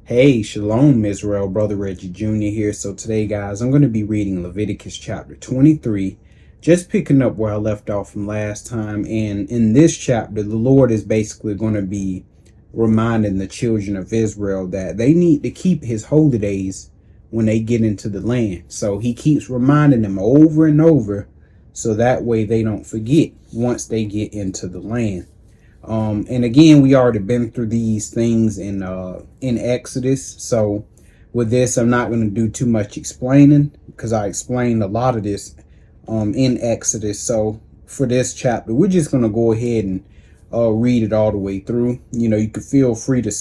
Hey, Shalom, Israel, Brother Reggie Jr. here. So today, guys, I'm going to be reading Leviticus chapter 23, just picking up where I left off from last time. And in this chapter, the Lord is basically going to be reminding the children of Israel that they need to keep his holy days when they get into the land. So he keeps reminding them over and over so that way they don't forget once they get into the land. And again, we already been through these things in Exodus. So with this, I'm not going to do too much explaining because I explained a lot of this in Exodus. So for this chapter, we're just going to go ahead and read it all the way through. You know, you could feel free to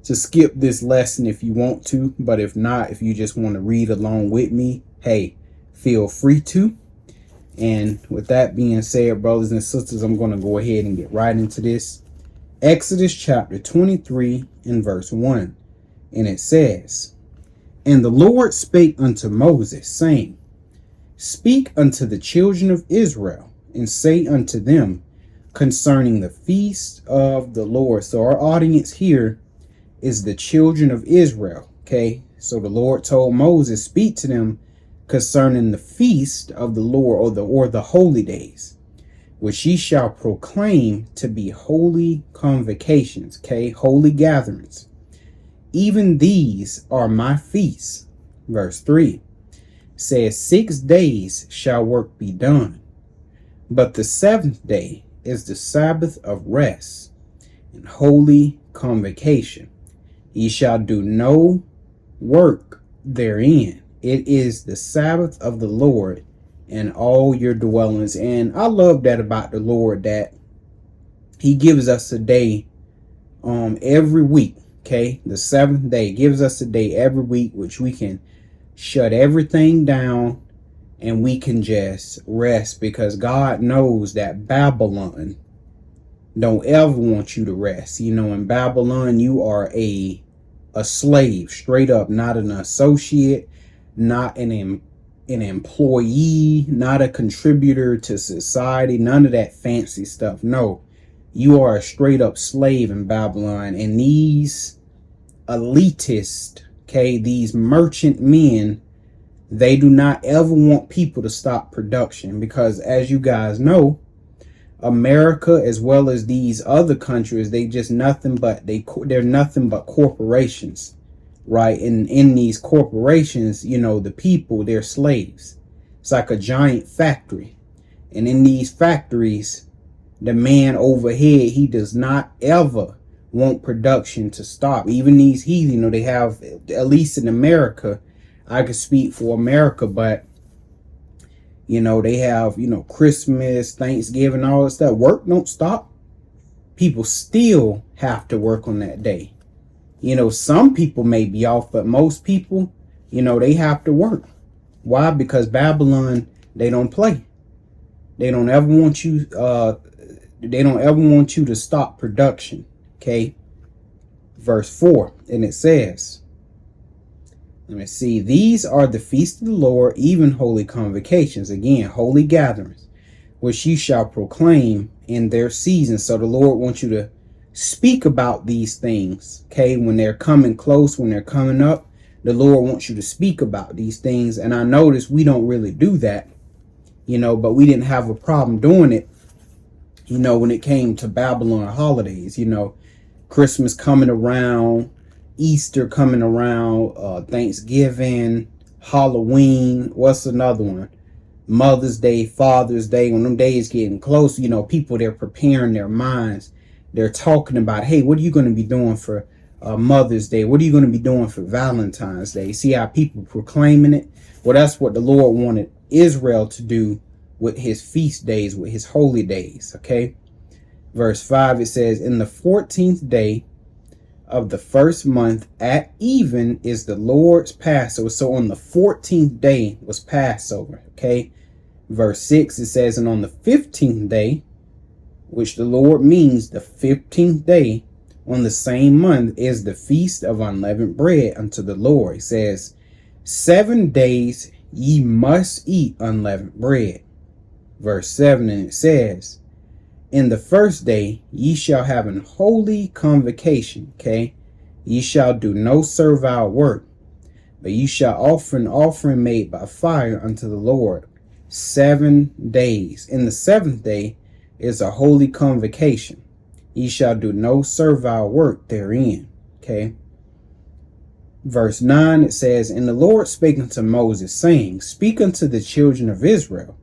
skip this lesson if you want to, but if not, if you just want to read along with me, hey, feel free to. And with that being said, brothers and sisters, I'm going to go ahead and get right into this. Exodus chapter 23 and verse 1. And it says, And the Lord spake unto Moses, saying, Speak unto the children of Israel, and say unto them concerning the feast of the Lord. So our audience here is the children of Israel. Okay, so the Lord told Moses, speak to them concerning the feast of the Lord, or the holy days, which ye shall proclaim to be holy convocations, okay, holy gatherings. Even these are my feasts. Verse 3 says, 6 days shall work be done, but the 7th day is the Sabbath of rest and holy convocation. Ye shall do no work therein. It is the Sabbath of the Lord in all your dwellings. And I love that about the Lord, that he gives us a day every week. Okay, the 7th day gives us a day every week, which we can shut everything down and we can just rest, because God knows that Babylon don't ever want you to rest. You know, in Babylon, you are a slave, straight up, not an associate, not an employee, not a contributor to society, none of that fancy stuff. No, you are a straight up slave in Babylon. And these elitists, okay, these merchant men, they do not ever want people to stop production, because as you guys know, America, as well as these other countries, they're nothing but corporations, right? And in these corporations, you know, the people, they're slaves. It's like a giant factory. And in these factories, the man overhead, he does not ever want production to stop. Even these heathen, you know, they have, at least in America, I could speak for America, but you know, they have, you know, Christmas, Thanksgiving, all that stuff. Work don't stop. People still have to work on that day. You know, some people may be off, but most people, you know, they have to work. Why? Because Babylon, they don't play. They don't ever want you, to stop production. Okay. Verse 4, and it says, let me see. These are the feasts of the Lord, even holy convocations. Again, holy gatherings, which ye shall proclaim in their season. So the Lord wants you to speak about these things. Okay, when they're coming close, when they're coming up, the Lord wants you to speak about these things. And I notice we don't really do that, you know, but we didn't have a problem doing it, you know, when it came to Babylon holidays. You know, Christmas coming around, Easter coming around, Thanksgiving, Halloween, what's another one? Mother's Day, Father's Day. When them days getting close, you know, people, they're preparing their minds. They're talking about, hey, what are you going to be doing for Mother's Day? What are you going to be doing for Valentine's Day? See how people proclaiming it? Well, that's what the Lord wanted Israel to do with his feast days, with his holy days. Okay. Verse 5, it says, in the 14th day of the first month at even is the Lord's Passover. So on the 14th day was Passover. Okay. Verse 6, it says, and on the 15th day, which the Lord means the 15th day on the same month, is the feast of unleavened bread unto the Lord. It says, 7 days ye must eat unleavened bread. Verse 7, and it says, in the first day ye shall have an holy convocation. Okay. Ye shall do no servile work, but ye shall offer an offering made by fire unto the Lord 7 days. In the seventh day is a holy convocation. Ye shall do no servile work therein. Okay. Verse 9, it says, And the Lord spake unto Moses, saying, Speak unto the children of Israel,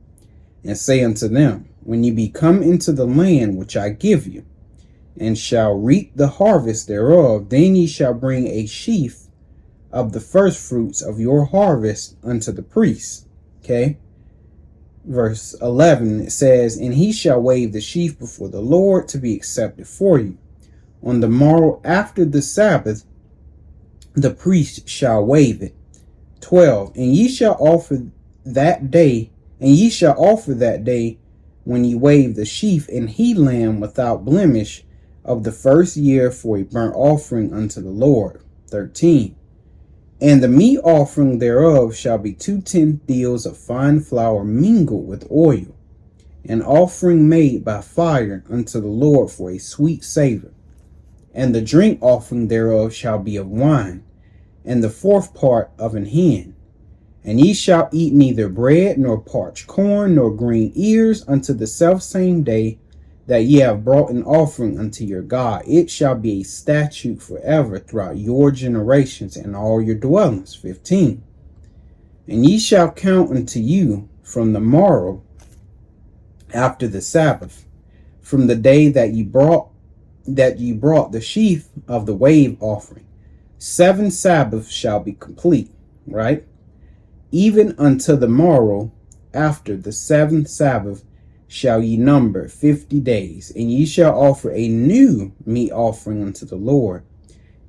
and say unto them, When ye be come into the land which I give you, and shall reap the harvest thereof, then ye shall bring a sheaf of the first fruits of your harvest unto the priest. Okay. Verse 11, it says, And he shall wave the sheaf before the Lord to be accepted for you. On the morrow after the Sabbath, the priest shall wave it. 12, And ye shall offer that day, when ye wave the sheaf, an he lamb without blemish of the first year for a burnt offering unto the Lord. 13, And the meat offering thereof shall be 2 deals of fine flour mingled with oil, an offering made by fire unto the Lord for a sweet savor. And the drink offering thereof shall be of wine, and the fourth part of an hin. And ye shall eat neither bread, nor parched corn, nor green ears, unto the selfsame day that ye have brought an offering unto your God. It shall be a statute forever throughout your generations and all your dwellings. 15, And ye shall count unto you from the morrow after the Sabbath, from the day that ye brought the sheaf of the wave offering. 7 Sabbaths shall be complete, right? Even unto the morrow after the 7th Sabbath shall ye number 50 days, and ye shall offer a new meat offering unto the Lord.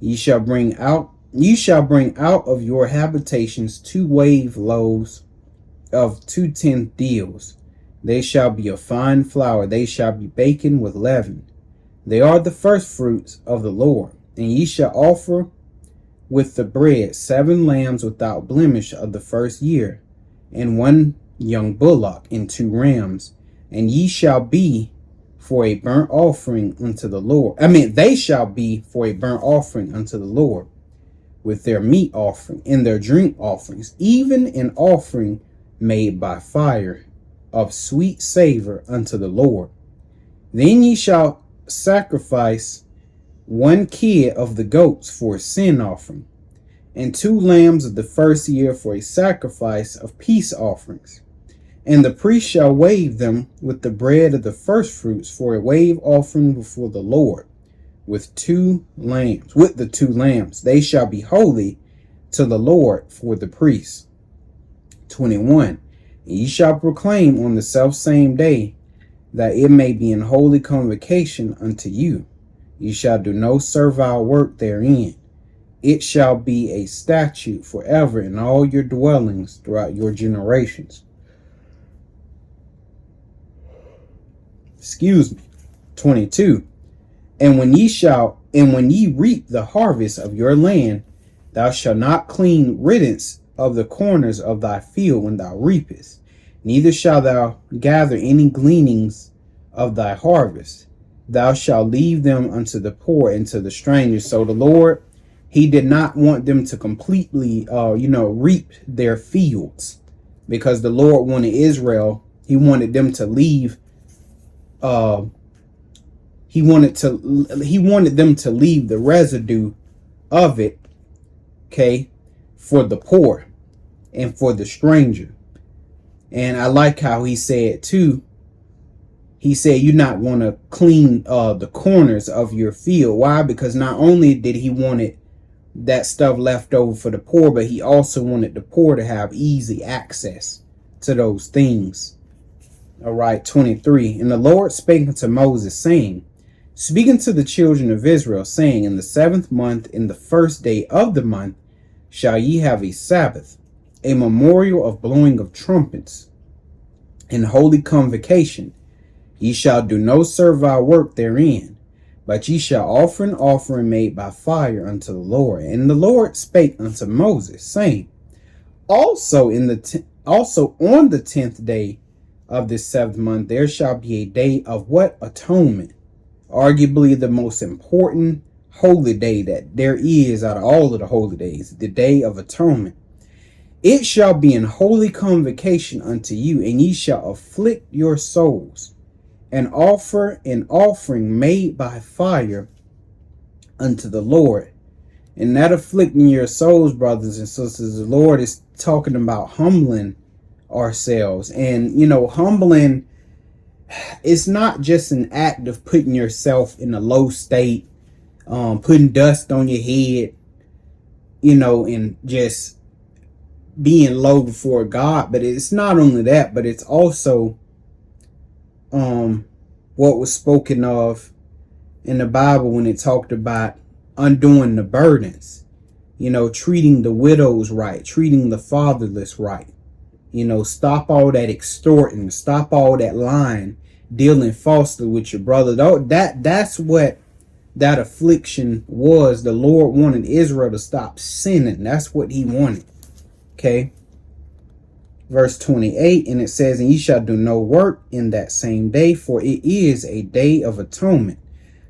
Ye shall bring out of your habitations 2 wave loaves of 2 deals. They shall be of fine flour, they shall be baken with leaven. They are the first fruits of the Lord. And ye shall offer with the bread 7 lambs without blemish of the first year, and 1 young bullock, and 2 rams. And ye shall be for a burnt offering unto the Lord. They shall be for a burnt offering unto the Lord, with their meat offering and their drink offerings, even an offering made by fire of sweet savor unto the Lord. Then ye shall sacrifice 1 kid of the goats for a sin offering, and 2 lambs of the first year for a sacrifice of peace offerings. And the priest shall wave them with the bread of the first fruits for a wave offering before the Lord, with the 2 lambs. They shall be holy to the Lord for the priest. 21, And ye shall proclaim on the selfsame day, that it may be an holy convocation unto you. Ye shall do no servile work therein. It shall be a statute forever in all your dwellings throughout your generations. 22, And when ye reap the harvest of your land, thou shalt not clean riddance of the corners of thy field when thou reapest, neither shalt thou gather any gleanings of thy harvest. Thou shalt leave them unto the poor and to the strangers. So the Lord, he did not want them to completely, reap their fields, because the Lord wanted Israel. He wanted them to leave. He wanted them to leave the residue of it, okay, for the poor and for the stranger. And I like how he said too. He said you not want to clean the corners of your field. Why? Because not only did he want that stuff left over for the poor, but he also wanted the poor to have easy access to those things. All right, 23. And the Lord spake unto Moses, saying, Speak unto the children of Israel, saying, In the 7th month, in the first day of the month, shall ye have a Sabbath, a memorial of blowing of trumpets, and holy convocation. Ye shall do no servile work therein, but ye shall offer an offering made by fire unto the Lord. And the Lord spake unto Moses, saying, Also on the 10th day of this 7th month, there shall be a day of what? Atonement. Arguably the most important holy day that there is out of all of the holy days, the Day of Atonement. It shall be an holy convocation unto you, and ye shall afflict your souls, and offer an offering made by fire unto the Lord. And that afflicting your souls, brothers and sisters, the Lord is talking about humbling ourselves. And, humbling, it's not just an act of putting yourself in a low state, putting dust on your head, and just being low before God. But it's not only that, but it's also what was spoken of in the Bible when it talked about undoing the burdens, treating the widows right, treating the fatherless right, stop all that extorting, stop all that lying, dealing falsely with your brother. That's what that affliction was. The Lord wanted Israel to stop sinning. That's what he wanted. Okay. Verse 28, and it says, and ye shall do no work in that same day, for it is a day of atonement,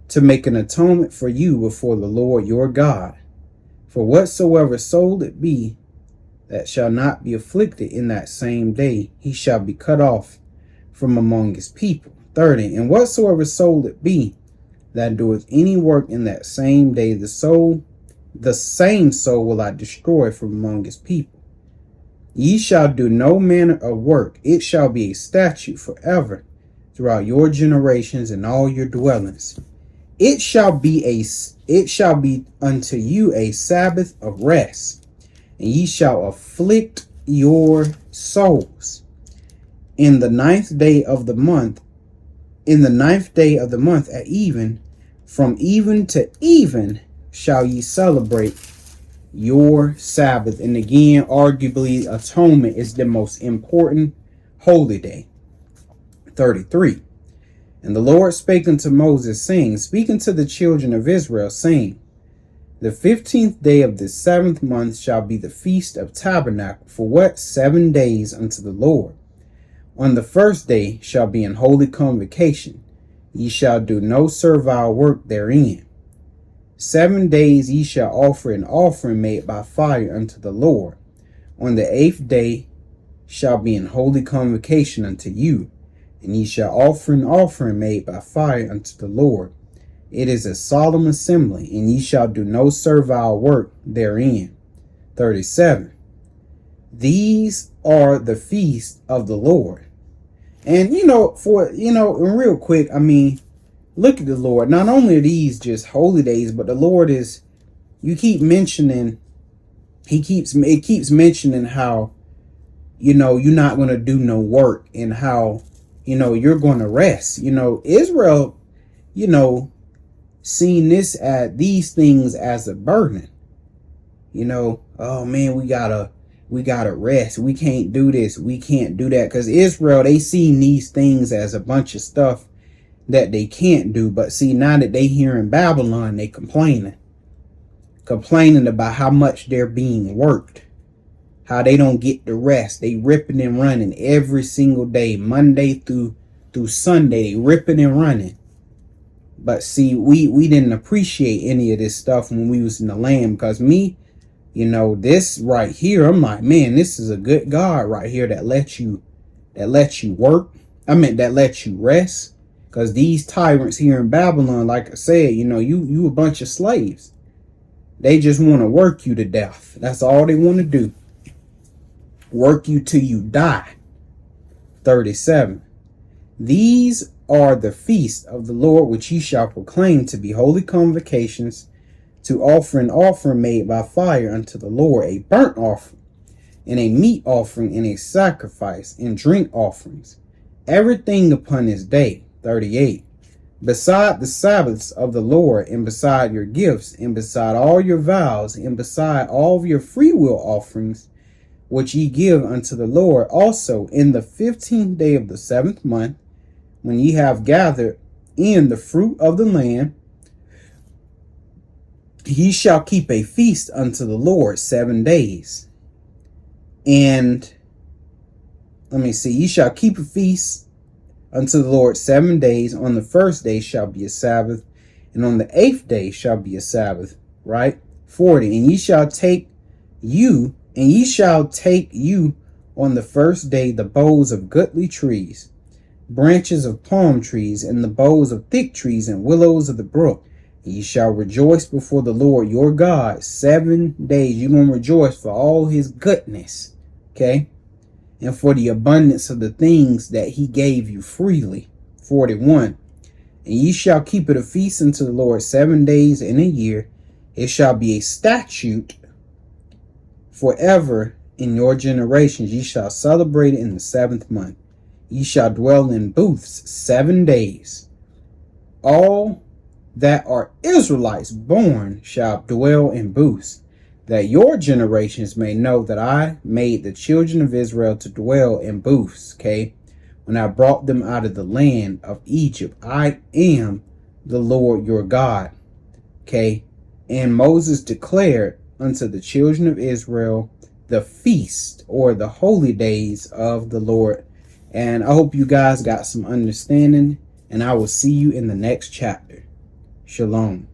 to make an atonement for you before the Lord your God. For whatsoever soul it be that shall not be afflicted in that same day, he shall be cut off from among his people. 30, and whatsoever soul it be that doeth any work in that same day, the same soul will I destroy from among his people. Ye shall do no manner of work. It shall be a statute forever throughout your generations and all your dwellings. It shall be unto you a Sabbath of rest, and ye shall afflict your souls. In the ninth day of the month at even, from even to even shall ye celebrate your Sabbath. And again, arguably, atonement is the most important holy day. 33. And the Lord spake unto Moses, saying, speak unto the children of Israel, saying, the 15th day of the 7th month shall be the feast of tabernacle, for what? 7 days unto the Lord. On the first day shall be an holy convocation. Ye shall do no servile work therein. 7 days ye shall offer an offering made by fire unto the Lord. On the 8th day shall be an holy convocation unto you, and ye shall offer an offering made by fire unto the Lord. It is a solemn assembly, and ye shall do no servile work therein. 37. These are the feasts of the Lord. And, and real quick, look at the Lord. Not only are these just holy days, but the Lord is, it keeps mentioning how, you're not going to do no work, and how, you're going to rest. Israel, seen these things as a burden. Oh man, we gotta rest. We can't do this. We can't do that. Because Israel, they seen these things as a bunch of stuff that they can't do. But see, now that they here in Babylon, they complaining about how much they're being worked, how they don't get the rest. They ripping and running every single day, Monday through Sunday, ripping and running. But see, we didn't appreciate any of this stuff when we was in the land, because this right here, I'm like, man, this is a good God right here that lets you work. That lets you rest. Because these tyrants here in Babylon, like I said, you a bunch of slaves. They just want to work you to death. That's all they want to do. Work you till you die. 37. These are the feasts of the Lord, which ye shall proclaim to be holy convocations, to offer an offering made by fire unto the Lord, a burnt offering, and a meat offering, and a sacrifice, and drink offerings, everything upon his day. 38. Beside the Sabbaths of the Lord, and beside your gifts, and beside all your vows, and beside all of your freewill offerings, which ye give unto the Lord, also in the 15th day of the 7th month, when ye have gathered in the fruit of the land, ye shall keep a feast unto the Lord 7 days. And ye shall keep a feast unto the Lord 7 days. On the first day shall be a Sabbath, And on the 8th day shall be a Sabbath, right? 40. And ye shall take you on the first day the boughs of goodly trees, branches of palm trees, and the boughs of thick trees, and willows of the brook. Ye shall rejoice before the Lord your God 7 days. You're going to rejoice for all his goodness, okay? And for the abundance of the things that he gave you freely. 41. And ye shall keep it a feast unto the Lord 7 days in a year. It shall be a statute forever in your generations. Ye shall celebrate it in the 7th month. Ye shall dwell in booths 7 days. All that are Israelites born shall dwell in booths, that your generations may know that I made the children of Israel to dwell in booths, okay? When I brought them out of the land of Egypt, I am the Lord your God, okay? And Moses declared unto the children of Israel the feast or the holy days of the Lord. And I hope you guys got some understanding, and I will see you in the next chapter. Shalom.